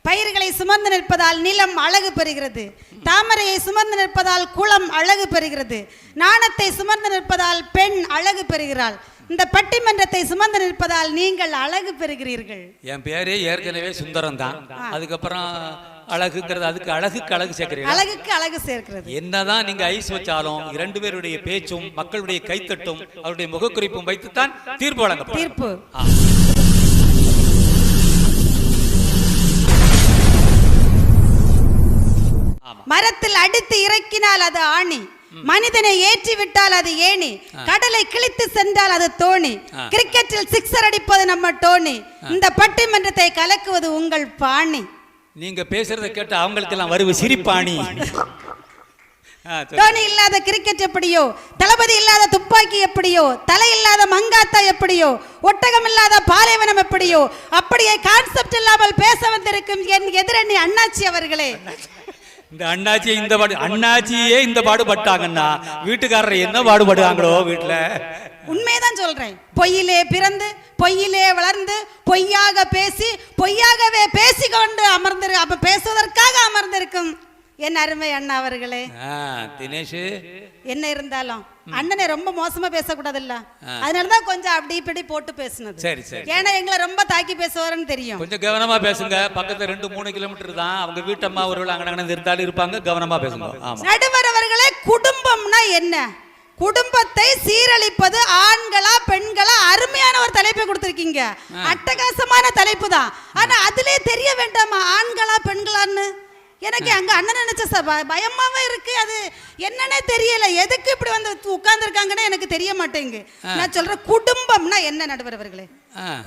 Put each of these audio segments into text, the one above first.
பயிர்களை சுமந்து நிற்பதால் நிலம் அழகு பெறுகிறது. தாமரையை சுமந்து நிற்பதால் குளம் அழகு பெறுகிறது. நாணத்தை சுமந்து நிற்பதால் பெண் அழகு பெறுகிறாள். இந்த பட்டிமன்றத்தை சுமந்து நிற்பதால் நீங்கள் அழகு பெறுகிறீர்கள். என் பேரே ஏற்கனவே சுந்தரம் தான். அதுக்கப்புறம் அழகுங்கிறது, அதுக்கு அழகு சேர்க்கிறீங்க. அழகுக்கு அழகு சேர்க்கிறது. என்னதான் நீங்க ஐஸ் வச்சாலும் இரண்டு பேருடைய பேச்சும் மக்களுடைய கைத்தட்டும் அவருடைய முகக்குறிப்பும் வைத்துத்தான் தீர்ப்பு வழங்கப்படும். தீர்ப்பு மரத்தில் அடித்து இறக்கினால் அது ஆணி, மனிதனை ஏற்றி விட்டால் அது ஏணி, கடலை கிழித்து சென்றால் அது தோணி, கிரிக்கெட்டில் சிக்ஸர் அடிப்பது நம்ம டோனி, இந்த பட்டிமன்றத்தை கலக்குவது உங்கள் பாணி. நீங்க பேசுறத கேட்டு அவங்களுக்கு எல்லாம் வருவது சிரிப்பாணி. டோனி இல்லாத கிரிக்கெட் எப்படியோ, தளபதி இல்லாத துப்பாக்கி எப்படியோ, தலை இல்லாத மங்காத்தா எப்படியோ, ஒட்டகம் இல்லாத பாலைவனம் எப்படியோ, அப்படியே கான்செப்ட் இல்லாமல் பேச வந்திருக்கும் என் எதிரணி அண்ணாச்சி அவர்களே. இந்த அண்ணாச்சியே இந்த பாடுபட்டாங்கன்னா வீட்டுக்காரர் என்ன பாடுபடுவாங்களோ வீட்டுல. உண்மைதான் சொல்றேன். பொய்யிலே பிறந்து பொய்யிலே வளர்ந்து பொய்யாக பேசி பொய்யாகவே பேசிக்கொண்டு பேசுவதற்காக அமர்ந்திருக்கும் என் அருமை அண்ணா அவர்களே. தினேஷ் என்ன இருந்தாலும் அண்ணனை ரொம்ப மோசமா பேசக்கூடாது இல்ல, அதனாலதான் கொஞ்சம் அப்படி இப்படி போட்டு பேசுனது. சரி சரி. ஏன்னா எங்களை ரொம்ப தாக்கி பேசுவாருன்னு தெரியும். கொஞ்சம் கவனமா பேசுங்க. பக்கத்துல 2-3 கிலோமீட்டர் தான். அவங்க வீட்டம்மா ஒருவேளை அங்கே இருந்தாலும் இருப்பாங்க. கவனமா பேசுங்க. நடுவர் அவர்களே, குடும்பம்னா என்ன? குடும்பத்தை சீரழிப்பது ஆண்களா பெண்களா? அருமையான ஒரு தலைப்பை கொடுத்திருக்கீங்க. அட்டகாசமான தலைப்பு தான். ஆனா அதுலயே தெரிய வேண்டாமா ஆண்களா பெண்களான்னு? எனக்கு அங்க அண்ணன் நினைச்ச பயமாவே இருக்கு. அது என்னன்னே தெரியல. எதுக்கு இப்படி வந்து உட்கார்ந்து இருக்காங்கன்னு எனக்கு தெரிய மாட்டேங்க. நான் சொல்றேன், குடும்பம்னா என்ன நடுவர் அவர்களே?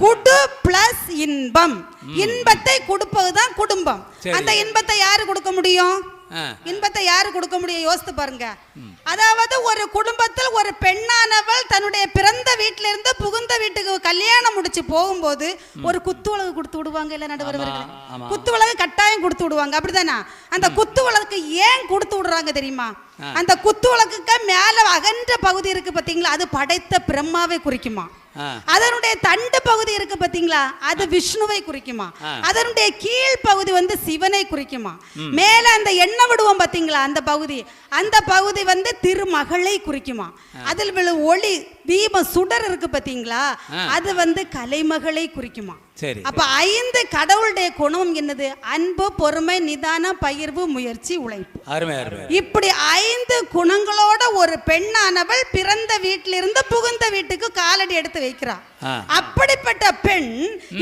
குடு பிளஸ் இன்பம். இன்பத்தை கொடுப்பதுதான் குடும்பம். அந்த இன்பத்தை யாரு கொடுக்க முடியும்? இன்பத்தை யாரு கொடுக்க முடியும்? யோசித்து பாருங்க. அதாவது ஒரு குடும்பத்தில் ஒரு பெண்ணானவள் தன்னுடைய பிறந்த வீட்டில இருந்து புகுந்த வீட்டுக்கு கல்யாணம் முடிச்சு போகும்போது ஒரு குத்து விளக்கு கொடுத்து விடுவாங்க இல்ல நடுவர்களே? குத்து விளக்கு கட்டாயம் கொடுத்து விடுவாங்க, அப்படிதானா? அந்த குத்து விளக்கு ஏன் கொடுத்து விடுறாங்க தெரியுமா? அந்த குத்து விளக்குக்கு மேல அகன்ற பகுதி இருக்கு பாத்தீங்களா, அது படைத்த பிரம்மாவை குறிக்குமா. அதனுடைய தண்டு பகுதி இருக்கு பாத்தீங்களா, அது விஷ்ணுவை குறிக்குமா. அதனுடைய கீழ் பகுதி வந்து சிவனை குறிக்குமா. மேல அந்த எண்ணெய் விடுவோம் பாத்தீங்களா, அந்த பகுதி வந்து திருமகளை குறிக்குமா. அதில் விழும் ஒளி தீபம் சுடர் இருக்கு பாத்தீங்களா, அது வந்து கலைமகளை குறிக்குமா. அப்ப 5 கடவுளுடைய குணம் என்னது? அன்பு, பொறுமை, நிதானம், பகிர்வு, முயற்சி, உழைப்பு. இப்படி 5 குணங்களோட ஒரு பெண்ணானவள் பிறந்த வீட்டிலிருந்து புகுந்த வீட்டுக்கு காலடி எடுத்து வைக்கிறார். அப்படிப்பட்ட பெண்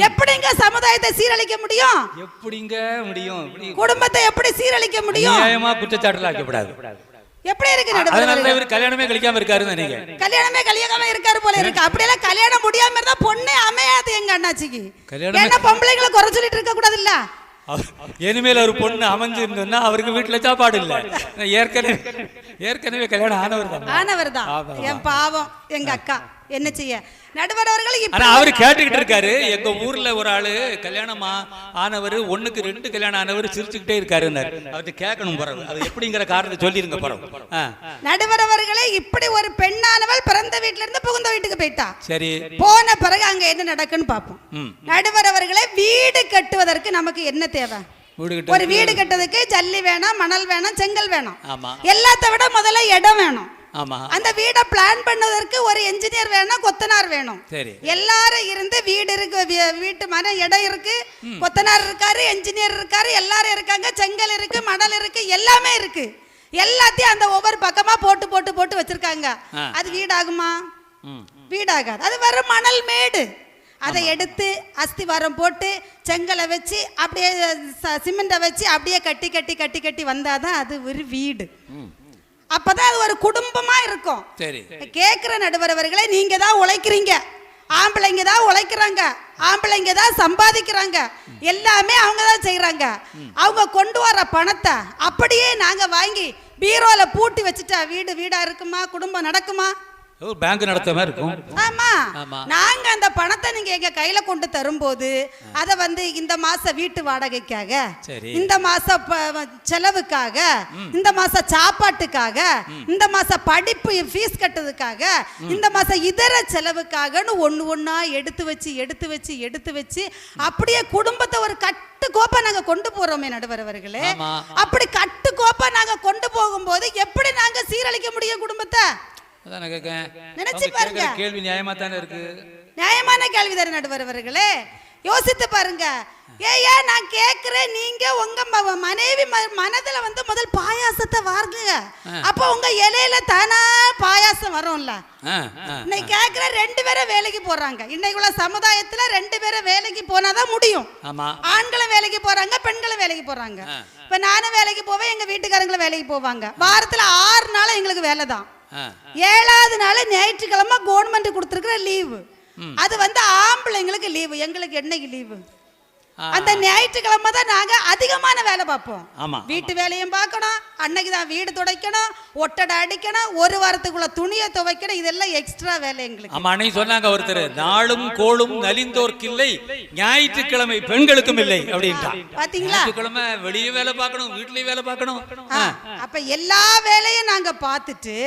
எப்படிங்க சமுதாயத்தை சீரழிக்க முடியும்? எப்படிங்க முடியும்? குடும்பத்தை எப்படி சீரழிக்க முடியும்? எப்படி இருக்கு நடுவர்? கல்யாணமே கழிக்காம இருக்காரு நினைக்கிறேன். கல்யாணமே கழிக்காம இருக்காரு போல இருக்கு. அப்படியெல்லாம் கல்யாணம் முடியாம இருந்தா பொண்ணே அமையாது எங்க அண்ணாச்சிக்கு. என்ன பொம்பளைங்களை குறை சொல்லிட்டு இருக்க கூடாது இல்ல? இனிமேல் ஒரு பொண்ணு அமைஞ்சிருந்தா அவருக்கு வீட்டுல சாப்பாடு இல்ல. ஏற்கனவே கல்யாணம் ஆனவர் தான். என் பாவம் எங்க அக்கா என்ன செய்ய. நடுவர் அவர்கள் அவரு கேட்டுக்கிட்டு இருக்காரு. எங்க ஊர்ல ஒரு ஆளு கல்யாணம் ஆனவர் 1க்கு 2 கல்யாணம் ஆனவர் சிரிச்சுக்கிட்டே இருக்காரு. அவர்கிட்ட கேட்கணும் பரவு அது எப்படிங்கிற காரணத்தை சொல்லிருங்க பரவு. நடுவர் அவர்களே, இப்படி ஒரு பெண்ணானவள் பிறந்த வீட்டுல இருந்து புகுந்த வீட்டுக்கு போயிட்டா. சரி, போன பிறகு அங்க என்ன நடக்குன்னு பாப்போம். நடுவர் அவர்களே, வீடு கட்டுவதற்கு நமக்கு என்ன தேவை? ஒரு வீடு கட்டுறதுக்கு ஜல்லி வேணும், மணல் வேணும், செங்கல் வேணும். எல்லாத்த விட முதல்ல இடம் வேணும். அந்த வீட பிளான் பண்ணதற்கு ஒரு என்ஜினியர் வேணும், கொத்தனார் வேணும். எல்லாரும் இருந்து வீடு இருக்கு, வீட்டு மன இடம் இருக்கு, கொத்தனார் இருக்காரு, என்ஜினியர் இருக்காரு, எல்லாரும் இருக்காங்க, செங்கல் இருக்கு, மணல் இருக்கு, எல்லாமே இருக்கு. எல்லாத்தையும் அந்த ஒவ்வொரு பக்கமா போட்டு போட்டு போட்டு வச்சிருக்காங்க. அது வீடாகுமா? வீடாகாது. அது வெறும் மணல் மேடு. அதை எடுத்து அஸ்திவாரம் போட்டு செங்கலை வச்சு அப்படியே சிமெண்ட வச்சு அப்படியே கட்டி கட்டி கட்டி கட்டி வந்தாதான் அது ஒரு வீடு. அப்பதான் அது ஒரு குடும்பமா இருக்கும். கேட்கிற நடுவர் அவர்களே, நீங்க தான் உழைக்கிறீங்க, ஆம்பளைங்க தான் உழைக்கிறாங்க, ஆம்பளைங்க தான் சம்பாதிக்கிறாங்க, எல்லாமே அவங்க தான் செய்யறாங்க. அவங்க கொண்டு வர பணத்தை அப்படியே நாங்க வாங்கி பீரோல பூட்டி வச்சுட்டா வீடா இருக்குமா? குடும்பம் நடக்குமா? பேங்க் நடத்த மாதிரி இருக்கும். ஆமா, நாங்க அந்த பணத்தை நீங்க எங்க கையில கொண்டு தரும்போது அத வந்து இந்த மாச வீட்டு வாடகைக்காக, இந்த மாச செலவுக்காக, இந்த மாச சாப்பாட்டுக்காக, இந்த மாச படிப்பு ஃபீஸ் கட்டுறதுக்காக, இந்த மாச இதர செலவுக்காகன்னு ஒண்ணு ஒண்ணா எடுத்து வச்சு அப்படியே குடும்பத்தை ஒரு கட்டுக்கோப்பா கட்டுக்கோப்பா நாங்க கொண்டு போறோமே நடுவர் அவர்களே. அப்படி கட்டுக்கோப்பா நாங்க கொண்டு போகும்போது எப்படி நாங்க சீரழிக்க முடியும் குடும்பத்தை? நினைச்சு பாருங்க. கேள்வி நியாயமா தானே இருக்கு. நியாயமான கேள்வி தானே நடுவர் அவர்களே. யோசித்து பாருங்க. ஏயா நான் கேக்குறேன், நீங்க உங்க மனைவி மனதுல வந்து முதல் பாயாசத்தை வாருங்க. அப்ப உங்க இலையில தானா பாயாசம் வரும்ல. இன்னைக்கு கேக்குற 2 பேரும் வேலைக்கு போறாங்க. இன்னைக்கு உள்ள சமுதாயத்துல 2 பேரும் வேலைக்கு போனாதான் முடியும். ஆண்களும் வேலைக்கு போறாங்க, பெண்களும் வேலைக்கு போறாங்க. இப்ப நானும் வேலைக்கு போவேன், எங்க வீட்டுக்காரங்களும் வேலைக்கு போவாங்க. வாரத்துல 6 நாள் எங்களுக்கு வேலை தான். 7வது நாள் ஞாயிற்றுக்கிழமை கவர்மெண்ட் கொடுத்துருக்கிற லீவு. அது வந்து ஆம்பளைங்களுக்கு லீவு, எங்களுக்கு என்னைக்கு லீவு? அந்த ஞாயிற்றுக்கிழமை தான் நாங்க அதிகமான வேலை பார்ப்போம். வீட்டு வேலையும் பார்க்கணும், அன்னைக்கு தான் வீடு துடைக்கணும், ஒட்டடை அடிக்கணும், ஒரு வாரத்துக்குள்ள துணியை துவைக்கணும், இதெல்லாம் எக்ஸ்ட்ரா வேலை எங்களுக்கு. ஆமா, அன்னைக்கு சொன்னாங்க ஒருத்தர், நாளும் கோளும் நலிந்தோர்க்கில்லை, ஞாயிற்றுக்கிழமை பெண்களுக்கும் இல்லை அப்படின்ட்டா. பாத்தீங்களா? ஞாயிற்றுக்கிழமை வெளியே வேலை பார்க்கணும், வீட்லயும் வேலை பார்க்கணும். அப்ப எல்லா வேலையும் நாங்க பார்த்துட்டு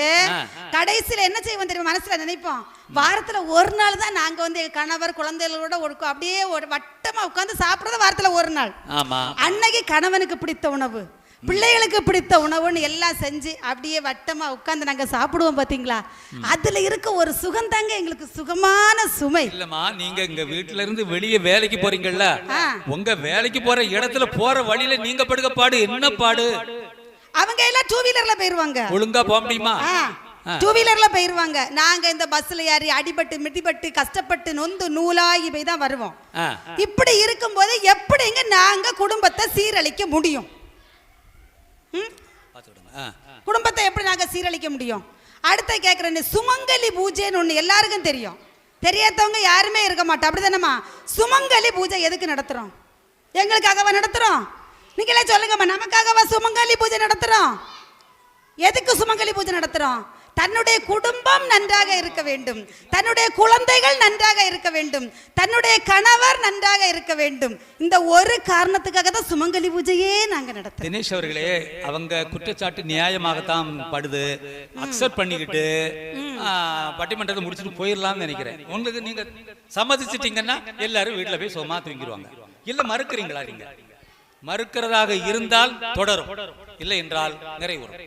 கடைசியில என்ன செய்வோம் தெரியுமா? மனசுல நினைப்போம், வாரத்துல ஒரு நாள் தான் நாங்க வந்து எங்க கணவர் குழந்தைகளோட அப்படியே ஒரு வட்டமா உட்கார்ந்து சாப்பிடுறது வாரத்துல ஒரு நாள். அன்னைக்கு கணவனுக்கு பிடித்த உணவு, பிள்ளைகளுக்கு பிடித்த உணவுன்னு எல்லாம் செஞ்சு அப்படியே வட்டமா உட்கார்ந்து நாங்க சாப்பிடுவோம். பாத்தீங்களா? அதுல இருக்க ஒரு சுகம் தாங்க எங்களுக்கு சுகமான சுமை. இல்லம்மா, நீங்க இங்க வீட்டுல இருந்து வெளியே வேலைக்கு போறீங்கல்ல, உங்க வேலைக்கு போற இடத்துல போற வழியில நீங்க படுக்க பாடு என்ன பாடு? அவங்க எல்லாம் 2 வீலர்ல போயிருவாங்க. ஒழுங்கா போக முடியுமா? 2 வீலர்ல போயிருவாங்க. நாங்க இந்த பஸ்ல ஏறி அடிபட்டு மிதிபட்டு கஷ்டப்பட்டு நொந்து நூலாகி போய் தான் வருவோம். இப்படி இருக்கும்போது எப்படிங்க நாங்க குடும்பத்தை சீரழிக்க முடியும்? குடும்பத்தை எப்படி நாங்க சீரழிக்க முடியும்? அடுத்த கேக்குறேன், சுமங்கலி பூஜைன்னு ஒண்ணு எல்லாருக்கும் தெரியும். தெரியாதவங்க யாருமே இருக்க மாட்டோம், அப்படிதானம்மா? சுமங்கலி பூஜை எதுக்கு நடத்துறோம்? எங்களுக்காகவா நடத்துறோம்? நீங்களே சொல்லுங்கம்மா, நமக்காகவா சுமங்கலி பூஜை நடத்துறோம்? எதுக்கு சுமங்கலி பூஜை நடத்துறோம்? தன்னுடைய குடும்பம் நன்றாக இருக்க வேண்டும், தன்னுடைய குழந்தைகள் நன்றாக இருக்க வேண்டும், தன்னுடைய கணவர் நன்றாக இருக்க வேண்டும். இந்த ஒரு காரணத்துக்காக தான் சுமங்கலி பூஜையே நாங்க நடத்துறோம். தினேஷ் அவர்களே, அவங்க குற்றச்சாட்டு நியாயமாகத்தான் படுது. அக்செப்ட் பண்ணிக்கிட்டு பட்டிமன்றத்தை முடிச்சுட்டு போயிடலாம்னு நினைக்கிறேன். உங்களுக்கு நீங்க சம்மதிச்சிட்டீங்கன்னா எல்லாரும் வீட்டுல போய் சும்மா தூங்கிடுவாங்க. இல்ல மறுக்கிறீங்களா? நீங்க மறுக்கிறதாக இருந்தால் தொடரும், இல்லை என்றால் நிறைவுறும்.